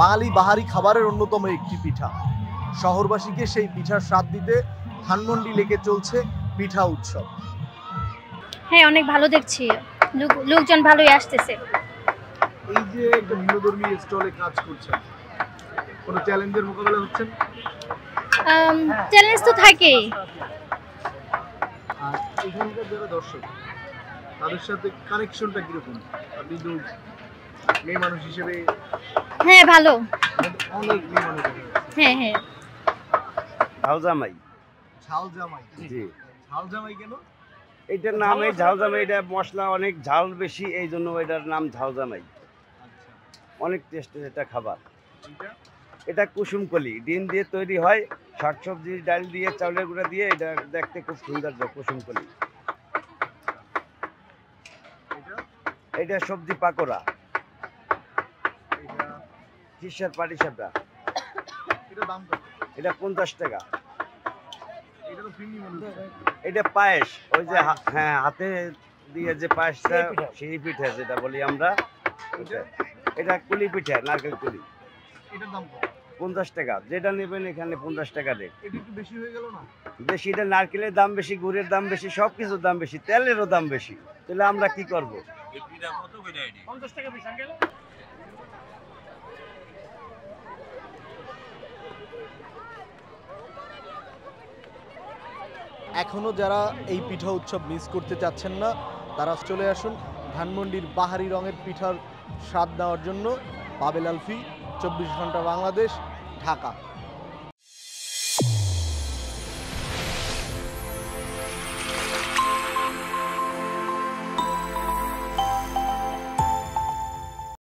বাঙালি বাহারি খাবারের অন্যতম একটি পিঠা। শহরবাসীকে সেই পিঠার স্বাদ দিতে ধানমন্ডি লেকে চলছে পিঠা উৎসব। হ্যাঁ, অনেক ভালো দেখছি, লোকজন ভালোই আসতেছে। এই যে একটা ভিন্নধর্মী স্টলে কাজ করছেন, কোনো চ্যালেঞ্জের মোকাবেলা হচ্ছেন? চ্যালেঞ্জ তো থাকেই। আর এখানকার যারা দর্শক তাদের সাথে কানেকশনটা কিরকম? আপনি তো মেয়ে মানুষ হিসেবে। হ্যাঁ, ভালো। অনেক মেয়ে মানুষ। হ্যাঁ হ্যাঁ। ঝাল জামাই। ঝাল জামাই? জি। ঝাল জামাই কেন? এটার নাম এই ঝাল জামাই, এটা মশলা অনেক ঝাল বেশি, এই জন্য এটার নাম ঝাল জামাই। অনেক টেস্টের এটা খাবার। এটা কুসুমকলি ডিম দিয়ে তৈরি হয়, শাকসবজি ডাল দিয়ে চাউলের গুঁড়া দিয়ে, এটা দেখতে খুব সুন্দর কুসুমকলি। এটা সবজি পাকোড়া, ফিশার পাটিসাপটা। এটা 50 টাকা। এটা পায়েস, ওই যে হ্যাঁ হাতে দিয়ে যে পায়েসটা, সেই পিঠা যেটা বলি আমরা, এটা কুলি পিঠা, নারকেল কুলি। 50 টাকা। যেটা নেবেন এখানে 50 টাকা রেট। বেশি হয়ে গেল না? বেশি, এটা নারকেলের দাম বেশি, গুড়ের দাম বেশি, সব কিছুর দাম বেশি, তেলেরও দাম বেশি। তাহলে আমরা কি করবো? এখনো যারা এই পিঠা উৎসব মিস করতে চাচ্ছেন না, তারা চলে আসুন ধানমন্ডির বাহারি রঙের পিঠার স্বাদ নেওয়ার জন্য। পাবেল আলফি, 24 ঘন্টা বাংলাদেশ, ঢাকা।